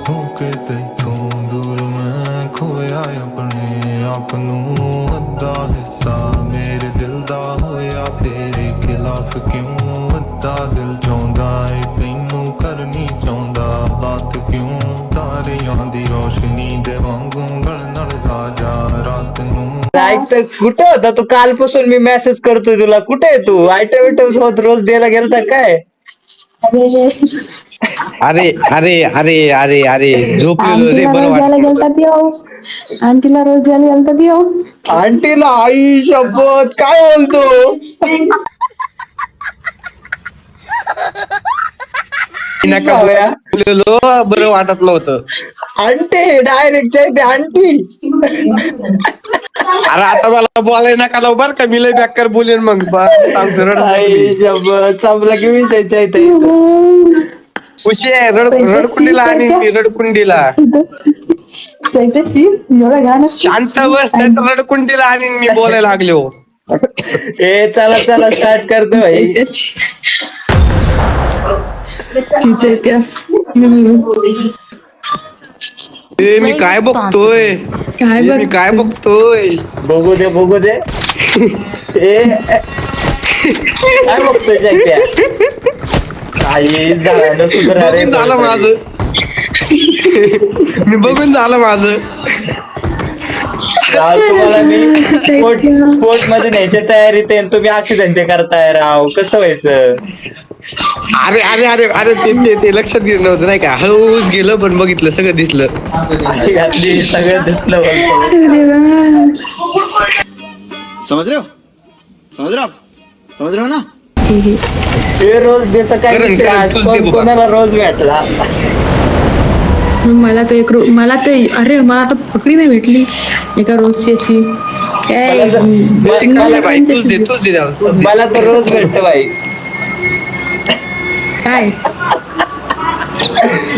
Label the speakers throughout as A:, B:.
A: ਹੋਕੇ ਤੈਥੋਂ ਦੂਰ ਮੈਂ ਖੋਇਆ ਆਪਣੇ ਆਪ ਨੂੰ ਅੱਧਾ ਹਿੱਸਾ ਮੇਰੇ ਦਿਲ ਦਾ ਹੋਇਆ ਤੇਰੇ ਖਿਲਾਫ ਕਿਉਂ ਅੱਧਾ ਦਿਲ ਚਾਹੁੰਦਾ ਏ ਤੈਨੂੰ ਕਰਨੀ ਚਾਹੁੰਦਾ ਬਾਤ ਕਿਉਂ ਤਾਰਿਆਂ ਦੀ ਰੋਸ਼ਨੀ ਦੇ ਵਾਂਗੂ ਗਲ ਨਾਲ ਰਾਜਾ रात ਨੂੰ
B: ऐक तर कुठे होता तू कालपासून मी मेसेज करतोय तुला कुठे आहे तू आयटम विटम सोबत रोज द्यायला गेलता काय
C: अरे अरे अरे अरे अरे झोपलेलो रे बरं
D: रोज
C: वाटत
D: गेलता त्यो आंटीला रोज द्यायला गेलता त्यो
B: आंटीला आई शपथ काय बोलतो
C: नका झोपलेलो बरं वाटत नव्हतं
B: आंटी डायरेक्ट ते आंटी
C: अरे आता मला बोलाय नका लावू बरं का मी लय बेकार बोलेन मग सांगतो
B: आई शपथ संपला की विचारायचं इथे
C: खुशी आहे रडकुंडीला आणि मी रडकुंडीला
D: त्याच्याशी एवढं गाणं
C: शांत बस नाही तर रडकुंडीला आणि मी बोलायला लागलो
B: ए चला चला स्टार्ट करतो भाई
D: तिच्या त्या
C: ए मी काय बघतोय
D: काय
C: ए, मी काय बघतोय
B: बघू दे ए काय बघतोय त्या आई झालं सुधरा रे
C: बघून झालं माझं मी बघून झालं माझं
B: राव तुम्हाला मी स्पोर्ट मध्ये न्यायच्या तयारीत आहे तुम्ही असे धंदे करताय राव कसं व्हायचं
C: अरे अरे अरे अरे ते लक्षात घेत नव्हतं नाही का हळूच गेलं पण बघितलं सगळं दिसलं
B: घातली सगळं दिसलं बोलतो
D: अरे वा
E: समझ रहे हो समझ रहे हो आप समझ रहे हो ना
B: ते रोज देतं काय
C: करण,
B: विषय आज
C: तूच दे बाबा.
B: कोणाला रोज भेटला
D: मला तर मला तर अरे मला तर पकडी नाही भेटली एका रोजची अशी काय
C: मला बाई तूच दे त्याला, तूच दे.
B: मला तर रोज भेटत बाई
D: काय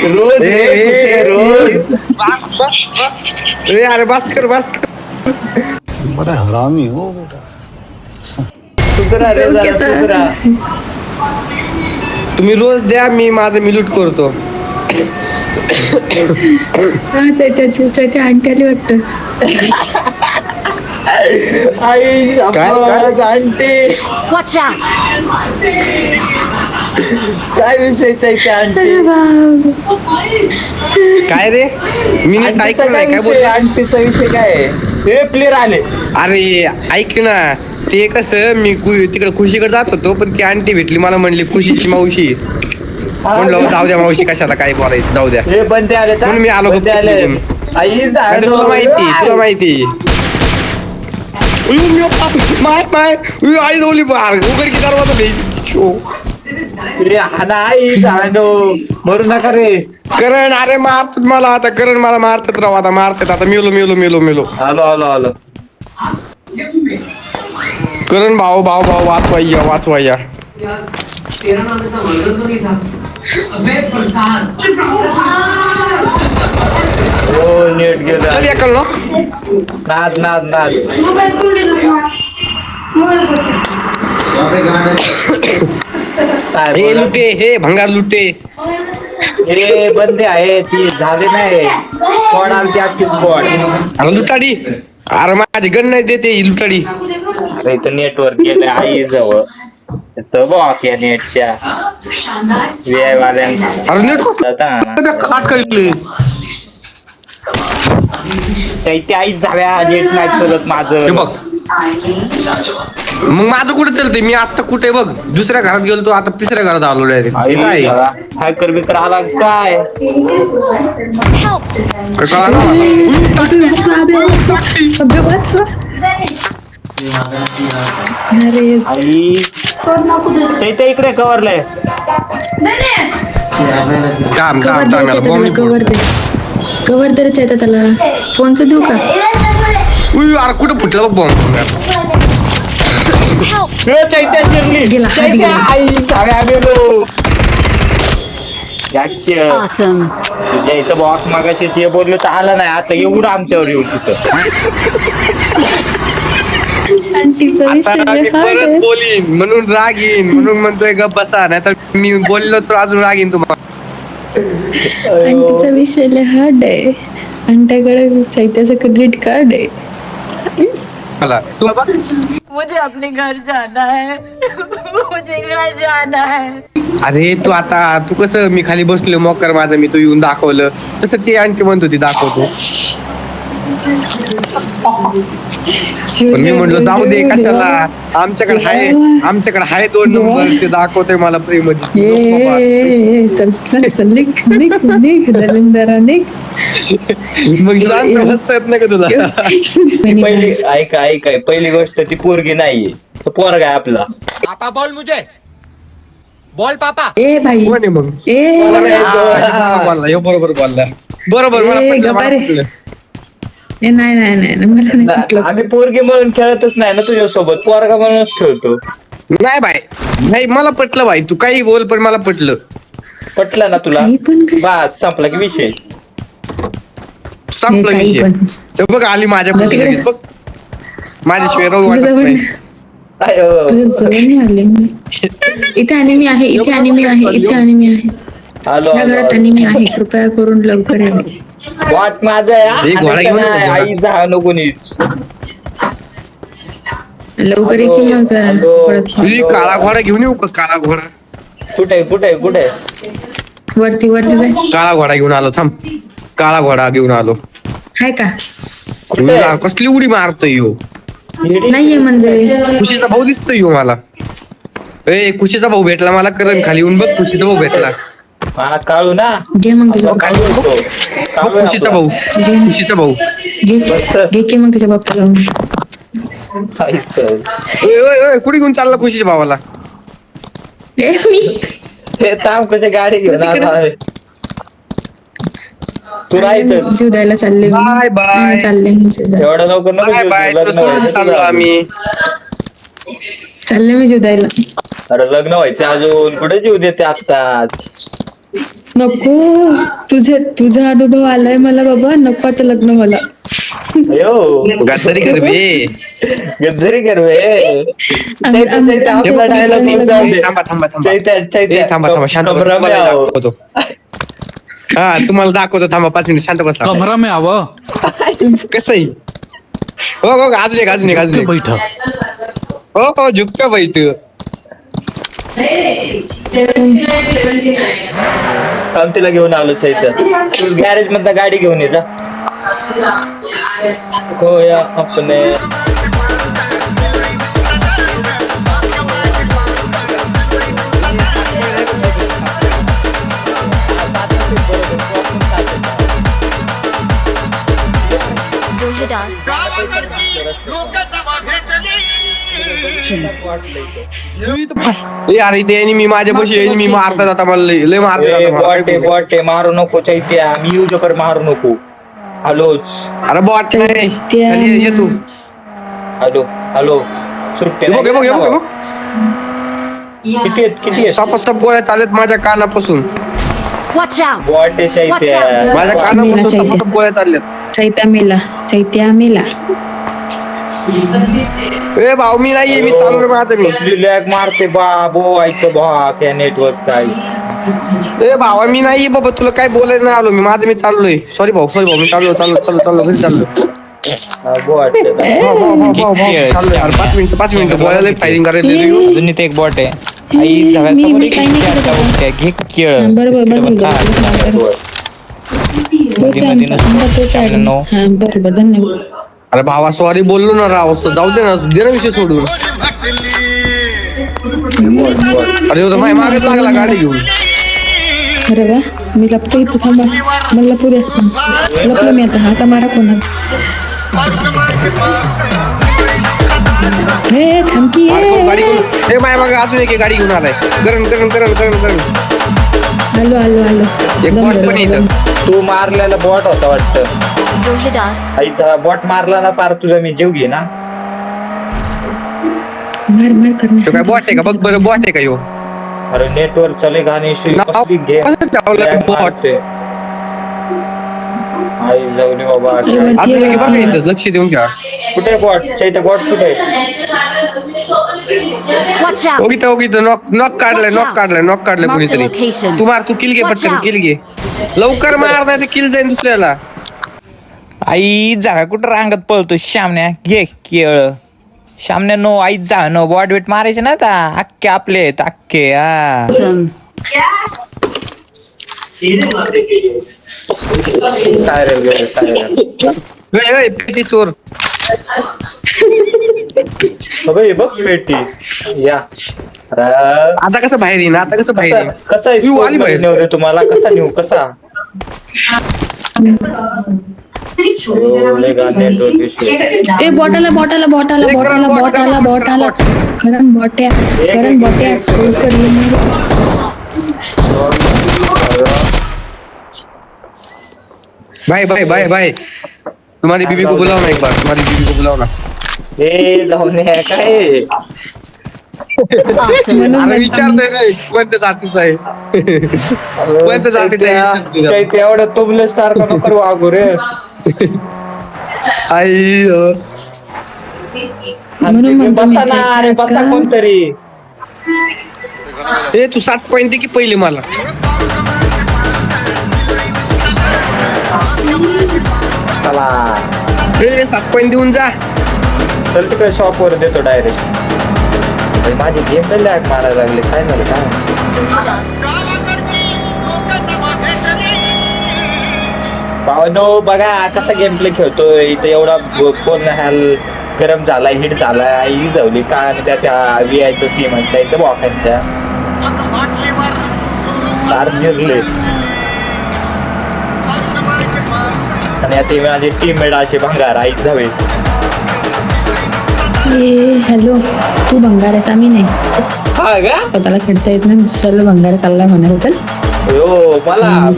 B: रोज रोज
C: ए, अरे भास्कर
E: बड़ा हरामी हो बेटा
B: सुधरा रे जरा सुधरा
C: तुम्ही रोज द्या मी माझं मिलूट करतो
D: हा चैत्या आंटी आली वाटतं
B: आई शपथ, आंटी
F: Watch out!
B: काय विषय त्याची आंटी
D: अरे बाप
C: काय रे मी नीट ऐकलं नाही काय बोल
B: आंटीचा विषय काय आहे? हे प्लेअर आले
C: अरे ऐक ना ते कसं मी तिकडे खुशीकडे जात होतो पण ती आंटी भेटली मला म्हणली खुशीची मावशी म्हणलं जाऊ द्या मावशी कशाला काय बोलायचं जाऊ द्या
B: हे बंदे आले
C: म्हणून मी आलो
B: बंदे आले
C: निघून.
B: आई
C: नाही तर तुला माहिती माय आई जाऊली बार उघड की दरवाजा
B: आई जाणो मरू नका रे
C: करण अरे मारतात मला आता करण मला मारतात राव आता मारतात आता मेलो
B: आलो
C: करण भाऊ वाचवायया
B: हो नीट गेलं
C: चल या कल
B: नाद काय
C: हे
B: बोला?
C: लुटे हे भंगार लुटे
B: हे बंदे आहे ती झाले नाही कोण आमची आजची स्पॉट
C: अरे लुटाडी अरे माझी गण नाही देते ही लुटाडी
B: अरे इथं नेटवर्क गेलं आई जवळ बॉक या नेटच्या वाल्यांचा
C: अरे नेट कसं काट करील
B: त्याची आईच झाल्या नेट नाही चलत
C: हे
B: माझं
C: बघ मग माझं कुठे चलतंय मी आता कुठे बघ दुसऱ्या घरात गेलो तो आता तिसऱ्या घरात आलो डायरेक्ट काय
B: हॅकर बिकर आला काय
C: कळलं ना मला?
D: अरे
B: आई त्याच्या इकडे कवरलंय
C: काम याला बॉम्ब
D: कवर दे चैत्या त्याला फोनचं देऊ का
C: अरे कुठं फुटलं बघ बॉम्ब
B: चैत्या शिरली
D: गेला, हा
B: चैत्या
D: गेला.
B: आई झाल्या गेलो
F: Awesome.
B: तुझ्या इथं बॉक्स मागाशी ते बोललो तर आला नाही आता एवढं आमच्यावर येऊ तिथं
D: आंटीचा विषय
C: आता मी
D: hard
C: परत
D: आहे.
C: बोलीन म्हणून राग येईन म्हणून म्हणतोय गप बसा नाहीतर मी बोललो तर अजून राग येईन तुम्हाला
D: आंटीचा विषय लय हार्ड आहे. आंट्याकडे चैत्याचं क्रेडिट कार्ड आहे.
C: मला तुला बघ
G: मुझे अपने घर जाना है मुझे घर जाना है.
C: अरे तू कसं मी खाली बसलो मोकर माझं मी तू येऊन दाखवलं तसं ती आणखी म्हणत होती दाखवतो पण मी म्हणलो जाऊ दे कशाला आमच्याकडे आहे 2 नंबर ते दाखवतोय मला प्रेम
D: चल चल चल निघ निघ निघ दलिंदरा निघ.
C: मग शांत बसता येत नाही का तुला
B: पहिली ऐका पहिली गोष्ट ती पोरगी नाहीये तो पोरगा आहे आपला.
H: पापा बोल मुझे बोल पापा.
D: ए भाई
C: कोण आहे मग बोलला ह्यो बरोबर बोलला बरोबर मला पटलं.
D: नाही नाही नाही मला नाही पटलं.
B: आम्ही पोरगी म्हणून खेळतच नाही ना तुझ्यासोबत पोरगा म्हणूनच खेळतो.
C: नाही बाय नाही मला पटलं बाई तू काही बोल पण मला पटलं
B: पटलं ना तुला
D: काही पण काय?
B: बस संपला की विषय
C: संपलं
D: काही
C: विषय
D: पण.
C: ते बघ आली माझ्या
D: तुझ्या
C: लगेच बघ माझ्याशिवाय राहू
D: तुझ्या
C: वाटत
D: जवळ
C: नाही
B: अयो.
D: तुझ्या जवळ नाही आले मी. इथे आणि मी आहे इथे आणि मी आहे इथे आणि मी आहे
B: आलो
D: या घरात आणि मी आहे. कृपया करून लवकर यावे.
B: वाट माझा आहे,
C: एक घोडा घेऊन
B: नाही,
C: येतो घोडा.
B: आई जा नको नीट.
D: लवकर ये की मग जरा
B: हॅलो.
D: परत.
C: तुझी काळा घोडा घेऊन येऊ का काळा घोडा
B: कुठे
D: वरती वरती जाय.
C: काळा घोडा घेऊन आलो थांब काळा घोडा घेऊन आलो
D: हाय का
C: तुला कसली उडी मारतोय ह्यो
D: नाहीये म्हणजे
C: खुशीचा भाऊ दिसतोय ह्यो मला ए खुशीचा भाऊ भेटला मला करण खाली येऊन बघ खुशीचा भाऊ भेटला
B: हा काळू ना
D: घे मग तुझ्या
B: काळू होतो.
C: बघ
B: काळू आहे
C: खुशीचा
B: आपला.
C: भाऊ खुशीचा भाऊ
D: घे घे की मग त्याच्या बाप्पा लावून.
B: ऐकतं.
C: ओय ओय ओय कुठे घेऊन चालला खुशीच्या भावाला
D: ए मी
B: ते थांब कशी गाडी घेऊन आला आहे. तू राहायचं
D: जीव द्यायला चालले मी.
C: Bye bye.
D: नाही, चालले मी जीव द्यायला.
B: एवढं लवकर नको
C: बाय
B: जीव
C: बाय
B: देऊ, लग्न व्हायचं
C: चाललो
B: तुझं.
C: आम्ही
D: चालले मी जीव द्यायला.
B: अरे लग्न व्हायचं अजून कुठे जीव देते आत्ताच.
D: नको तुझा अनुभव आलाय मला बाबा. नको आता लग्न मला.
B: अयो
C: गद्दारी कर बे
B: गद्दारी कर बे. आपला dialogue नीट जाऊ दे.
C: थांबा थांबा थांबा
B: चैत्या, चैत्या.
C: ए, थांबा थांबा शांत बस.
B: कमरा
C: तुम्हाला
B: में आओ.
C: दाखवतो हा तुम्हाला दाखवतो थांबा 5 मिनिट शांत बसा
H: कमरा में आव
C: कसं आहे हो हो अजून एक
H: बैठ
C: हो झुकता बैठ
B: थांब तिला घेऊन आलो चैत्या. तू गॅरेज मधला गाडी घेऊन ये जा. हो या अपने
C: ए अरे ते मी माझ्या पशी मी मारता जाता मला लय मारता जाता मला.
B: बॉटे मारू नको चैत्या. मी येऊ जोकर मारू नको. हॅलोच
C: अरे बॉट नाही
D: त्या-
C: खाली ये तू
B: हॅलो सुट्टे
C: हे बघ हे बघ हे बघ हे बघ
B: किती आहेत
C: सप गोळ्या चालत माझ्या कानापासून
F: Watch out!
B: बॉटे चैत्या.
C: माझ्या कानापासून सप गोळ्या चालल्यात
D: चैत्या मेला. चैत्या मेला.
C: ए भाऊ मी नाहीये मी चालू माझं मी
B: लॅग मारते बाबो ऐकतो बा त्या नेटवर्क काय.
C: ए भावा मी नाहीये बाबा तुला काय बोलायला नाही आलो मी माझं मी चाललोय सॉरी भाऊ मी चाललो घरी चाललो
B: बॉट
C: चाललोय यार 5 मिनिटं बोलायला फायरिंग करायला येऊ.
I: अजून इथे एक बॉट आहे आई
D: मी
I: झाव्यासमोर
D: काही नाही करत आता.
I: घे केळ
D: हा, बरोबर
I: बिस्किटं
D: बरोबर
I: खा.
D: तोच आहे आमचा आंबा तोच आहे.
I: नो.
D: हा बरोबर धन्यवाद.
C: अरे भावा सॉरी बोललो ना राव जाऊ दे ना विषय सोडून अरे हो माय मागच लागला गाडी घेऊन
D: अरे वा मी लपतो इथे. थांबा मला लपू द्या. लपलो मी आता मारा कोणा. हे थांबकी
C: गाडी घेऊन हे माय मागे अजून एक गाडी घेऊन आलाय करण
D: आलो
C: एक बॉट पण इथं
B: तू मारलेला बॉट होता वाटतं. आईचा बॉट मारला ना पार तुझा मी जीव घे ना.
D: मार
C: तो
D: करणार.
C: काय बॉट आहे का बघ बरं बॉट आहे का यो
B: अरे नेटवर्क चले गाणे
C: नाव कसं ठेवलं ते bot?
B: आई जाऊ दे बाबा.
D: हे वरती
C: आता
D: आहे,
C: बघा
D: वरती आहे.
C: इथं, लक्ष देऊन घ्या.
B: कुठे बॉट चैत्य बॉट कुठे
F: Watch out!
C: ओगीत नॉक काढलाय कोणीतरी.
F: location.
C: तू मार, तू किल घे
F: Watch
C: पटकन,
F: out.
C: किल घे लवकर मार, नाही तर किल जाईल दुसऱ्याला.
I: आई जा कुठं रांगत पळतो श्यामण्या घे केळ श्यामण्या नो आई जा नो बॉट बीट मारायचे ना आता अख्खे आपले आहेत अख्खे हा
F: Awesome.
B: काय रे
C: पेटी चोर.
B: बघ पेटी या.
C: आता कसं बाहेर येईन, आता कसं बाहेर येईन.
B: कसा
C: तू आली बाहेर.
B: नेऊ रे तुम्हाला, कसा नेऊ कसा.
D: ए बॉटाला करण बॉट्या लवकर ये ना.
C: भाई तुम्हारी बीबी को बुलाओ ना एक बार, तुम्हारी बीबी को बुलाओ ना.
B: हे जाऊन काय
D: म्हणून
C: अरे विचारतोय नाही कोणत्या जातीचा आहे. कोणत्या जातीचा आहे
B: चैत्य एवढं तुबलं सारखं नको वागू रे.
C: आई
D: म्हणून म्हणतो मी
B: बसा ना, अरे बसा
D: आजकाल
B: कोणतरी.
C: ए तू 7 पॉईंट दे की पहिले मला.
B: चला
C: ए 7 पॉईंट देऊन जा.
B: चल तिकडे शॉप वर देतो डायरेक्ट. माझी गेम लॅग मारायला लागले, काय झालं काय. भावानो बघा कसा गेम प्ले खेळतोय इथे. एवढा फोन हॅल गरम झालाय, हिट झालाय, आई जावली का आणि त्या व्हीआयचं टीम आहे इथं बॉकांच्या तार जिरले. आणि आता माझे टीममेट असे भंगार आई जावे.
D: ए हॅलो तू भंगाराचा आम्ही नाही
B: हा का
D: स्वतःला खेळता येत नाही दुसऱ्याला भंगार चाललाय म्हणाल तर
B: हो मला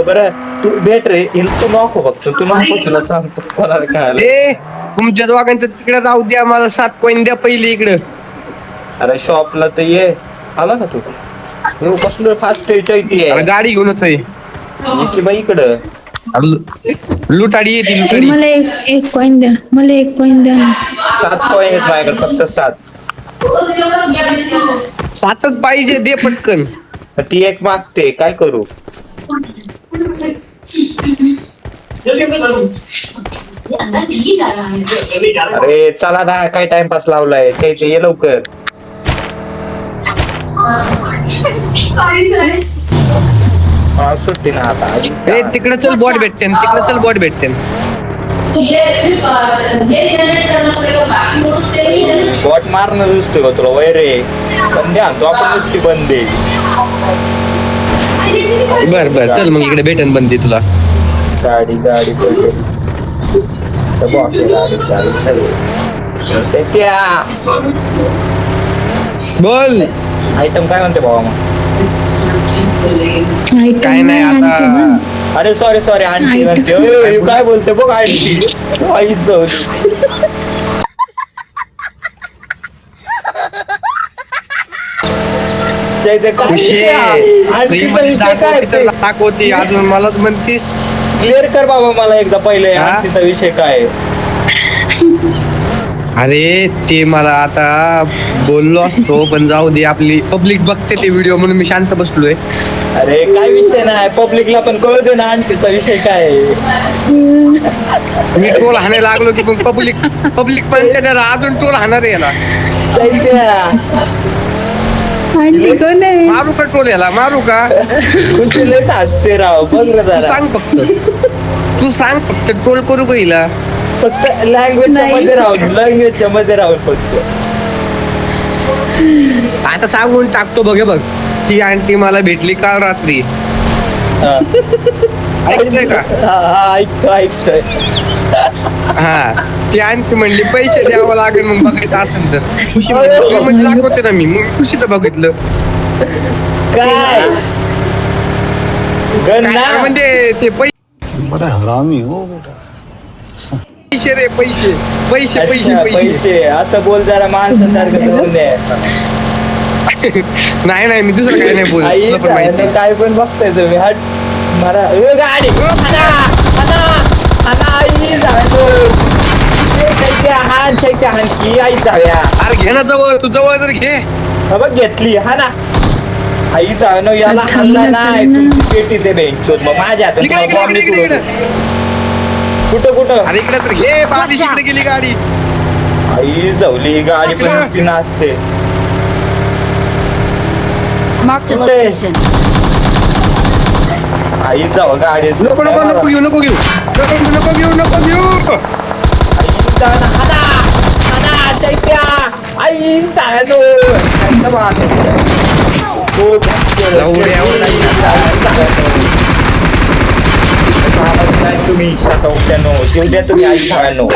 B: बरं तू भेट रे तू नको फक्त तू नको तुला सांगतो कोणाला काय.
C: ए तुमच्या दोघांचं तिकडे राहू द्या, मला 7 पॉईंट द्या पहिले इकडं.
B: अरे शॉपला तर ये. आला का तू कसलं फास्ट
C: अरे
B: आहे
C: गाडी घेऊन येतोय.
B: की बाई इकडं
C: लुटाडी येते
D: ए,
C: लुटाडी.
D: मला एक कॉईन द्या, मला एक कॉईन द्या.
B: 7 पॉईंट माझ्याकडे फक्त 7.
C: 7च पाहिजे, दे पटकन.
B: ती एक मागते काय करू. अरे चला ना काय टाइमपास लावलाय ते ये लवकर. सुट्टी ना आता.
C: ए तिकडे चल बॉट भेटते, तिकडे चल बॉट भेटते.
B: बॉट मारणं दिसतोय का तुला वय रे. बंदे आणतो आपण नुसती बंदे.
C: बर चल मग इकडे भेटन बंदी तुला.
B: गाडी पडली.
C: बोल.
B: आयटम काय म्हणते भावा मग.
C: काय नाही आता.
B: अरे सॉरी आंटी म्हणते. ओय, काय बोलते बघ आंटी. आईच जाऊ दे.
C: दाखवती अजून मलाच म्हणतीस.
B: क्लिअर कर बाबा मला एकदा पहिले
C: हा?
B: आंटीचा विषय काय.
C: अरे ते मला आता बोललो असतो पण जाऊ दे, आपली पब्लिक बघते ते व्हिडिओ म्हणून मी शांत बसलोय.
B: अरे काय विषय नाही, पब्लिकला पण कळू दे ना आंटीचा विषय काय.
C: मी टोल हाणायला लागलो की पण पब्लिक पण त्याला अजून टोल हाणार आहे याला.
D: आंटी कोण आहे?
C: मारू का टोल याला, मारू का?
B: तुझे लय हसते राव. बघ रे
C: तू
B: जरा
C: सांग फक्त टोल करू का हिला.
B: फक्त लँग्वेजच्या मध्ये राहून फक्त.
C: आता सांगून टाकतो बघ ती आंटी मला भेटली काल रात्री. ऐकतोय का?
B: ऐकतोय.
C: हा ती आंटी म्हणली पैसे द्यावं लागेल मग बघायचं असेल तर. खुशी म्हणजे दाखवते ना मी, मग खुशीचं बघितलं.
B: काय गन्ना
C: म्हणजे ते
E: बड़ा हरामी हो बेटा.
C: पैसे रे पैसे.
B: पैसे असं बोल जरा माणसासारखं बोल दे.
C: नाही मी दुसरं काही नाही बोलत, तुला पण माहिती.
B: काय पण बघताय तुम्ही. हट मारा गाडी. आई जाव्या.
C: अरे घे ना जवळ, तू जवळ तर घे.
B: हा बघ घेतली हा ना. आई जाणं याला
D: आता
B: हल्ला
D: थांबूनच
B: नाही
D: आहे ना.
B: तुमची पेटी ते बेंचवर मग माझ्या हातात
C: इकडे,
B: तुम्हाला बॉम्ब
C: इकडे, इकडे,
B: कुठं कुठं
C: अरे इकडे तर घे, बाजूला इकडे गेली गाडी.
B: आई जवली गाडी पण नुसती नाचते.
F: Marked a
B: Okay.
F: location.
B: आई जाव गाडी
C: नको नको नको घेऊ, नको घेऊ, नको घेऊ, नको घेऊ.
B: आई जाणं हाना हाना चैत्या. आई जाणं त्यांचं बाळ. हो,
C: जाऊ दे, एवढं नाही.
B: तुम्ही जीव द्या तुम्ही आई सगळ्यांनो.